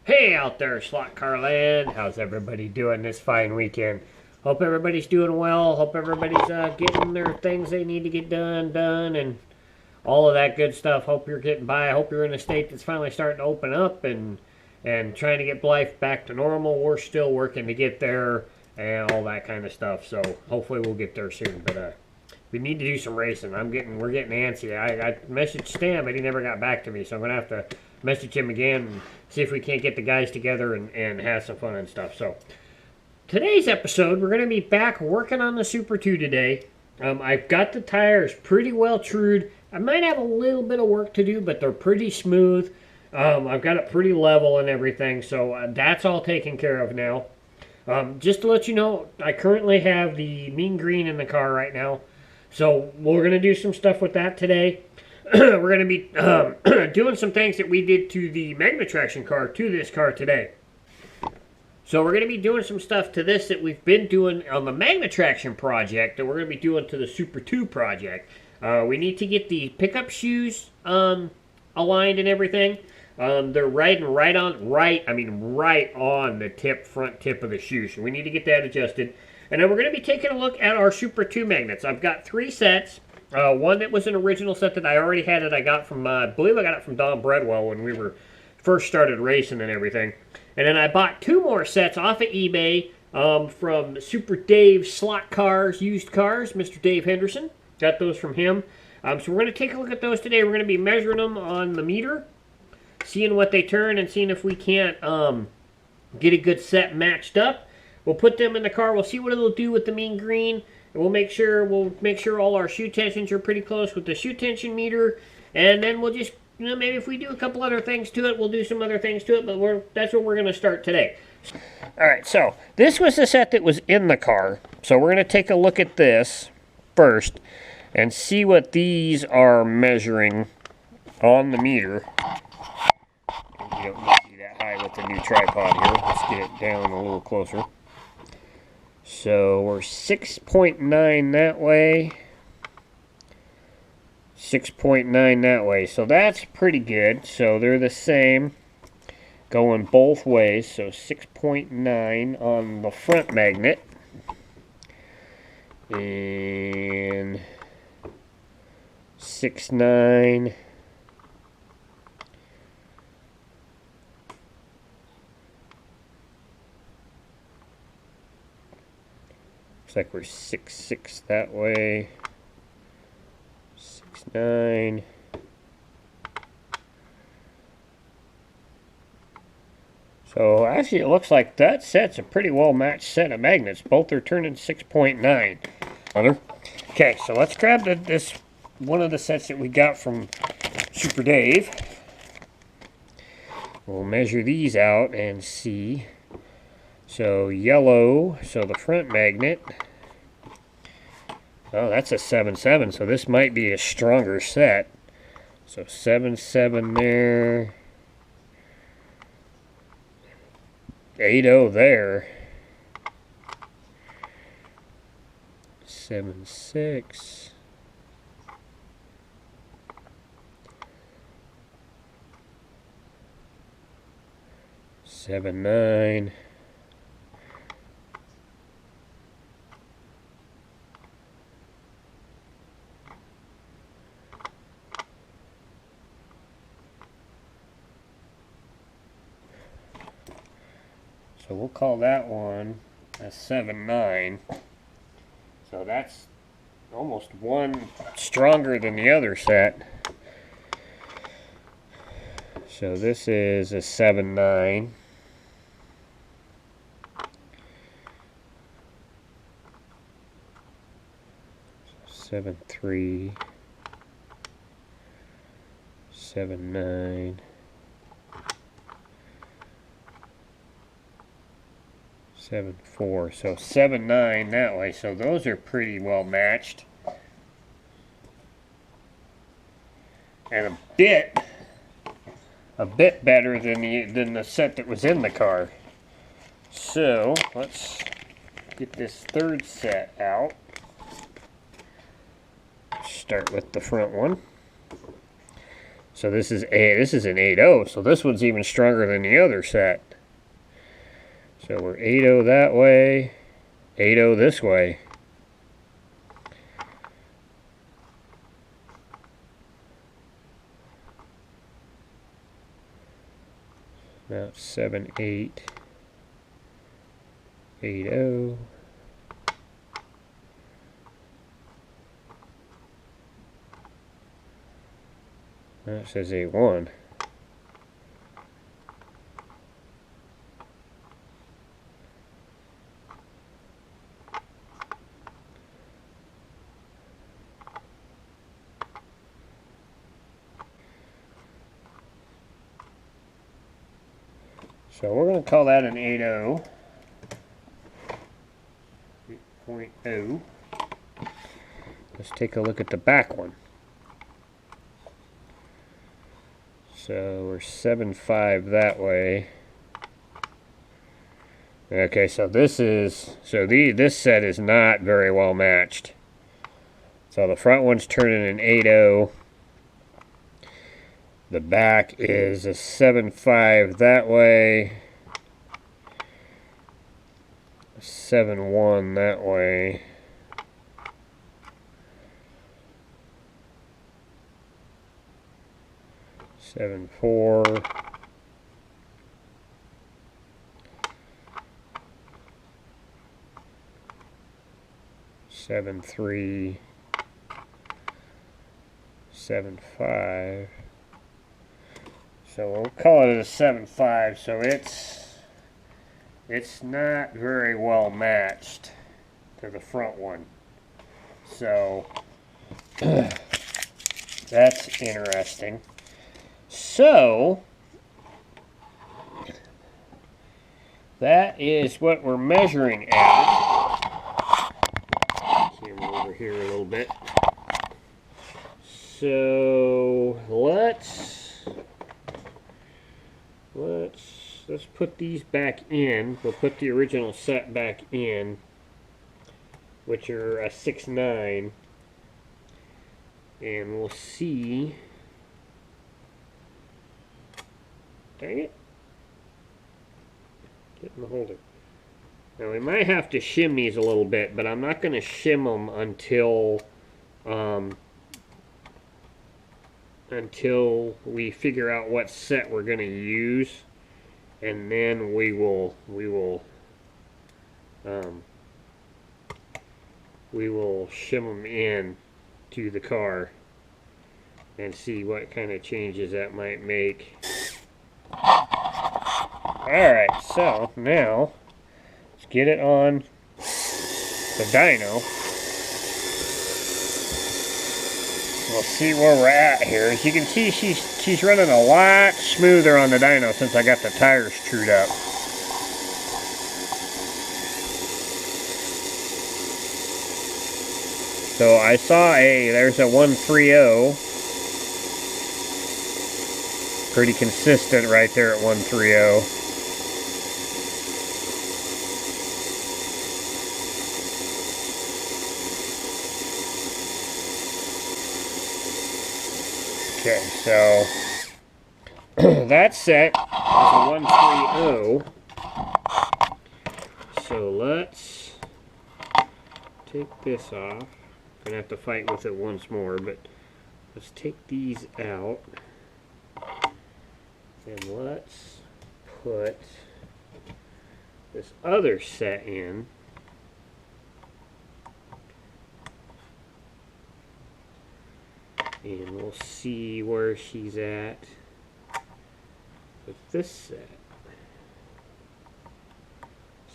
Hey out there, slot car land. How's everybody doing this fine weekend? Hope everybody's doing well. Hope everybody's getting their things they need to get done, and all of that good stuff. Hope you're getting by. I hope you're in a state that's finally starting to open up and trying to get life back to normal. We're still working to get there and all that kind of stuff. So hopefully we'll get there soon. But we need to do some racing. We're getting antsy. I messaged Stan, but he never got back to me. So I'm gonna have to message him again and see if we can't get the guys together and have some fun and stuff. So today's episode, we're gonna be back working on the Super II today. I've got the tires pretty well trued. I might have a little bit of work to do, but they're pretty smooth. I've got it pretty level and everything, so that's all taken care of now. Just to let you know, I currently have the mean green in the car right now. So we're going to do some stuff with that today. We're going to be doing some things that we did to the Magna Traction car to this car today. So we're going to be doing some stuff to this that we've been doing on the Magna Traction project that we're going to be doing to the Super II project. We need to get the pickup shoes aligned and everything. They're right on the front tip of the shoe. So we need to get that adjusted. And then we're going to be taking a look at our Super II magnets. I've got 3 sets. One that was an original set that I already had I got from, I believe I got it from Don Bredwell when we were first started racing and everything. And then I bought 2 more sets off of eBay from Super Dave's Slot Cars, Used Cars, Mr. Dave Henderson. Got those from him. So we're going to take a look at those today. We're going to be measuring them on the meter, seeing what they turn, and seeing if we can't get a good set matched up. We'll put them in the car. We'll see what it'll do with the mean green. And we'll make sure all our shoe tensions are pretty close with the shoe tension meter. And then we'll just, maybe if we do a couple other things to it, we'll do some other things to it. But that's what we're going to start today. All right, so this was the set that was in the car. So we're going to take a look at this first and see what these are measuring on the meter. You don't need to be that high with the new tripod here. Let's get it down a little closer. So we're 6.9 that way, 6.9 that way. So that's pretty good. So they're the same going both ways. So 6.9 on the front magnet and 6.9 looks like we're 6.6 that way, 6.9. So actually it looks like that set's a pretty well matched set of magnets. Both are turning 6.9. Okay, so let's grab this one of the sets that we got from Super Dave. We'll measure these out and see. So yellow, so the front magnet, oh, that's a 7.7, so this might be a stronger set. So 7.7 there, 8.0 there, 7.6, 7.9. So we'll call that one a 7.9. So that's almost one stronger than the other set. So this is a 7.9. So 7.3, 7.9. 7.4, so 7.9 that way. So those are pretty well matched, and a bit better than the set that was in the car. So let's get this third set out. Start with the front one. So this is an 8.0, so this one's even stronger than the other set. So we're 8.0 that way, 8.0 this way. Now it's 7.8, 8.0. That says 8.1. So we're going to call that an 8.0. 8.0. Let's take a look at the back one. So we're 7.5 that way. Okay, so this set is not very well matched. So the front one's turning an 8.0. The back is a 7.5 that way. 7.1 that way. 7.4. 7.3. 7.5. So we'll call it a 7.5. So it's not very well matched to the front one. So that's interesting. So that is what we're measuring at. Camera over here a little bit. So let's put these back in. We'll put the original set back in, which are a 6.9, and we'll see. Dang it. Get in the holder. Now we might have to shim these a little bit, but I'm not going to shim them until we figure out what set we're going to use, and then we will shim them in to the car and see what kind of changes that might make. Alright, so now let's get it on the dyno. We'll see where we're at here. As you can see, she's running a lot smoother on the dyno since I got the tires trued up. So I saw there's a 130. Pretty consistent right there at 130. Okay, so that set is a 130. So let's take this off. Gonna have to fight with it once more, but let's take these out. And let's put this other set in. And we'll see where she's at with this set.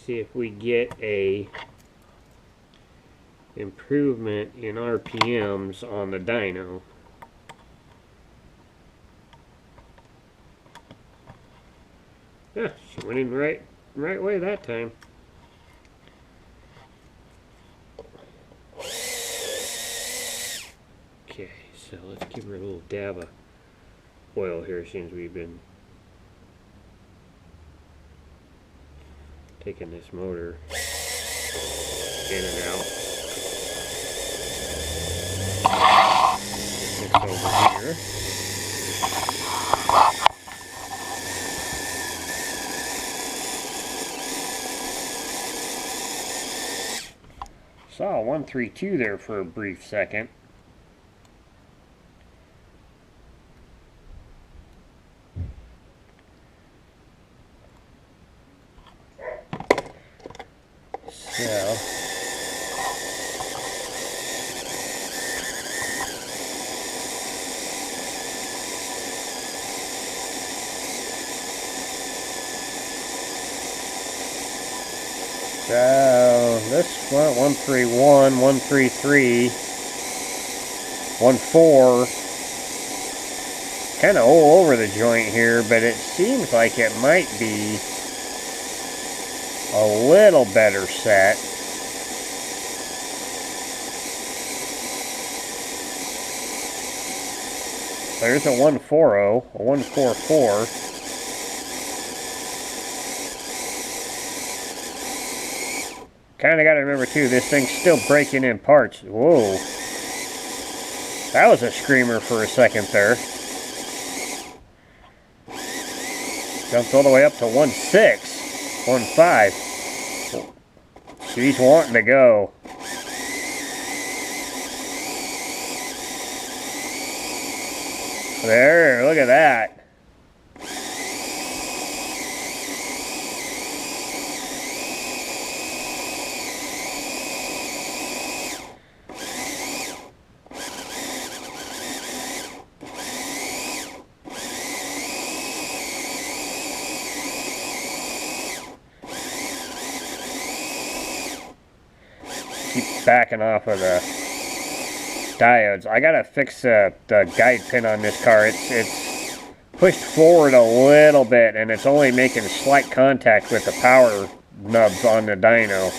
See if we get a improvement in RPMs on the dyno. Yeah, she went in right way that time. Okay, so let's give her a little dab of oil here since we've been taking this motor in and out. This over here. Saw 132 there for a brief second. So this one, 131, 133, 14. Kind of all over the joint here, but it seems like it might be a little better set. There's a 140, a 144. Kind of got to remember too, this thing's still breaking in parts. Whoa. That was a screamer for a second there. Jumped all the way up to 1.6, 1.5. She's wanting to go. There, look at that. Keep backing off of the diodes. I gotta fix the guide pin on this car. It's pushed forward a little bit, and it's only making slight contact with the power nubs on the dyno.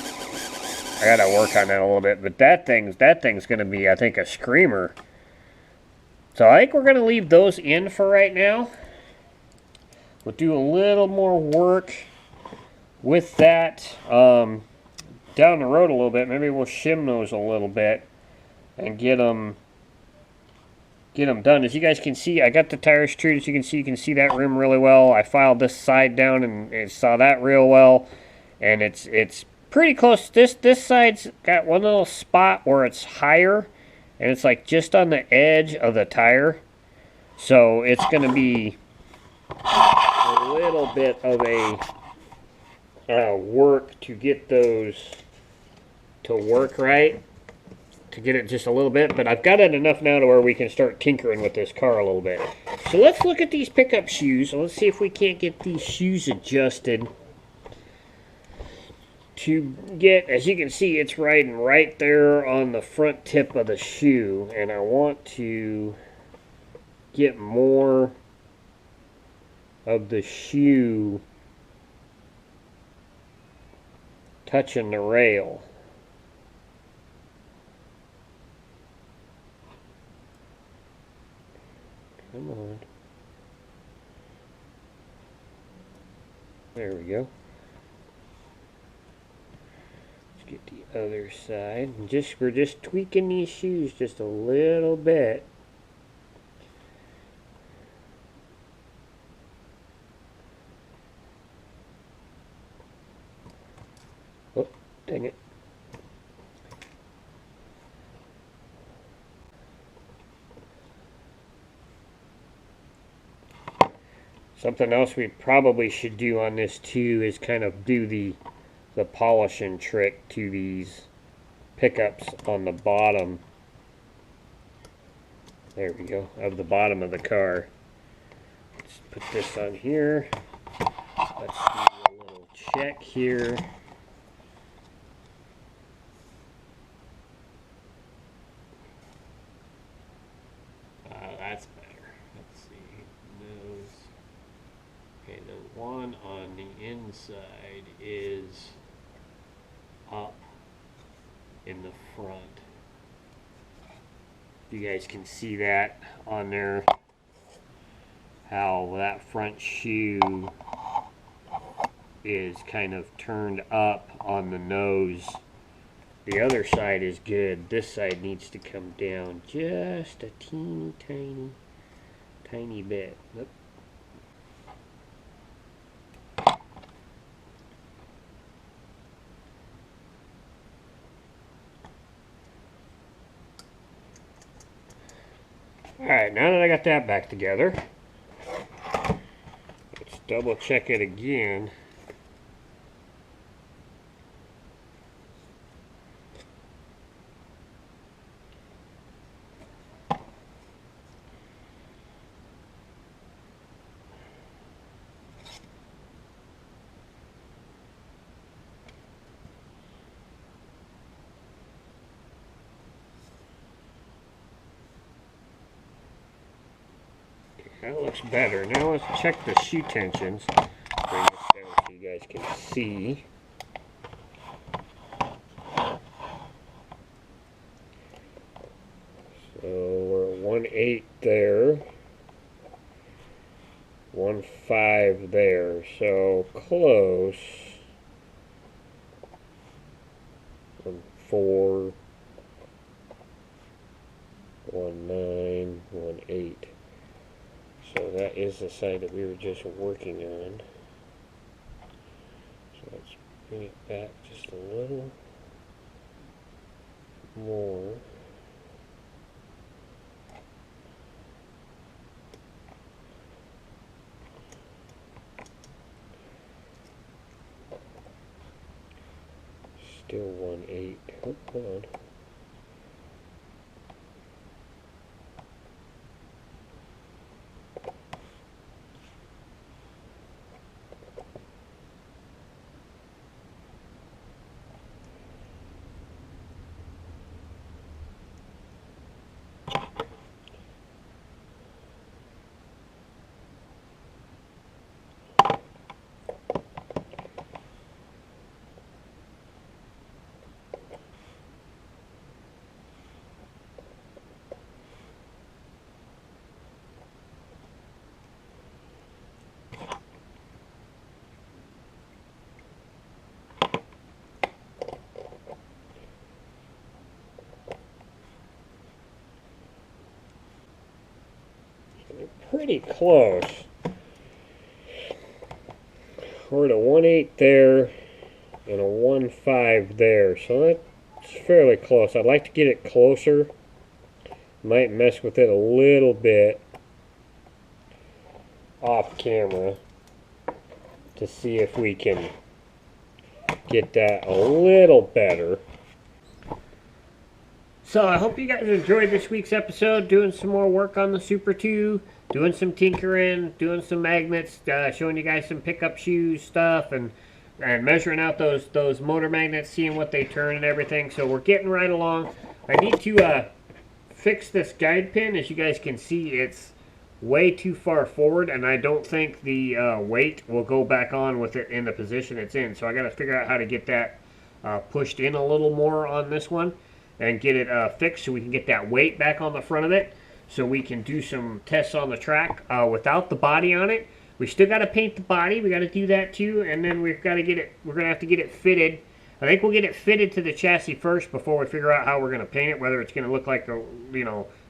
I gotta work on that a little bit, but that thing's gonna be, I think, a screamer. So I think we're gonna leave those in for right now. We'll do a little more work with that down the road a little bit. Maybe we'll shim those a little bit and get them done. As you guys can see, I got the tires treated. As you can see that rim really well. I filed this side down and saw that real well, and it's pretty close. This side's got one little spot where it's higher, and it's like just on the edge of the tire, so it's going to be a little bit of a work to get those to work right, to get it just a little bit, but I've got it enough now to where we can start tinkering with this car a little bit. So let's look at these pickup shoes. Let's see if we can't get these shoes adjusted to get, as you can see, it's riding right there on the front tip of the shoe, and I want to get more of the shoe touching the rail. Come on. There we go. Let's get the other side. We're just tweaking these shoes just a little bit. Oh, dang it. Something else we probably should do on this too is kind of do the polishing trick to these pickups on the bottom. There we go, of the bottom of the car. Let's put this on here. Let's do a little check here. That's better. Let's see. Nose. Okay, the one on the inside is up in the front. You guys can see that on there, how that front shoe is kind of turned up on the nose. The other side is good. This side needs to come down just a teeny tiny bit. Oop. Alright, now that I got that back together, let's double check it again. That looks better. Now let's check the shoe tensions. Bring this down so you guys can see. So we're 1/8 there. 1/5 there. So close. 1/4. 1/9. 1/8. So that is the side that we were just working on. So let's bring it back just a little more. Still 1/8. Oh, hold on. Pretty close. We're at a 1/8 there and a 1/5 there, so that's fairly close. I'd like to get it closer. Might mess with it a little bit off camera to see if we can get that a little better. So I hope you guys enjoyed this week's episode, doing some more work on the Super II, doing some tinkering, doing some magnets, showing you guys some pickup shoes stuff, and measuring out those motor magnets, seeing what they turn and everything. So we're getting right along. I need to fix this guide pin. As you guys can see, it's way too far forward, and I don't think the weight will go back on with it in the position it's in. So I got to figure out how to get that pushed in a little more on this one and get it fixed so we can get that weight back on the front of it, so we can do some tests on the track without the body on it. We still got to paint the body. We got to do that too, and then we've got to get it. We're gonna have to get it fitted. I think we'll get it fitted to the chassis first before we figure out how we're gonna paint it. Whether it's gonna look like a,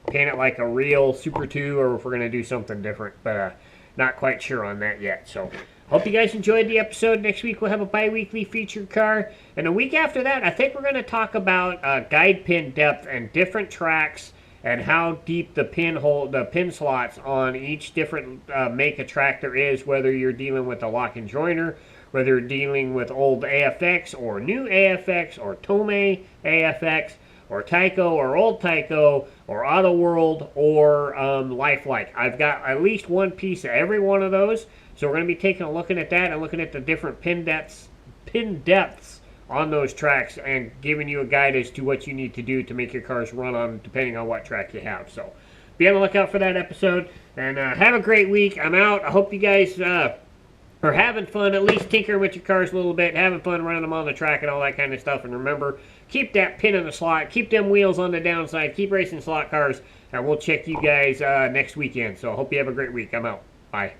paint it like a real Super II, or if we're gonna do something different. But not quite sure on that yet. So hope you guys enjoyed the episode. Next week we'll have a bi-weekly featured car, and a week after that I think we're going to talk about guide pin depth and different tracks and how deep the pin slots on each different make of track there is, whether you're dealing with a lock and joiner, whether you're dealing with old AFX or new AFX or Tomei AFX or Tyco or old Tyco or Auto World or Lifelike. I've got at least one piece of every one of those. So we're going to be taking a look at that and looking at the different pin depths on those tracks and giving you a guide as to what you need to do to make your cars run on depending on what track you have. So be on the lookout for that episode, and have a great week. I'm out. I hope you guys are having fun, at least tinkering with your cars a little bit, having fun running them on the track and all that kind of stuff. And remember, keep that pin in the slot, keep them wheels on the downside, keep racing slot cars, and we'll check you guys next weekend. So I hope you have a great week. I'm out. Bye.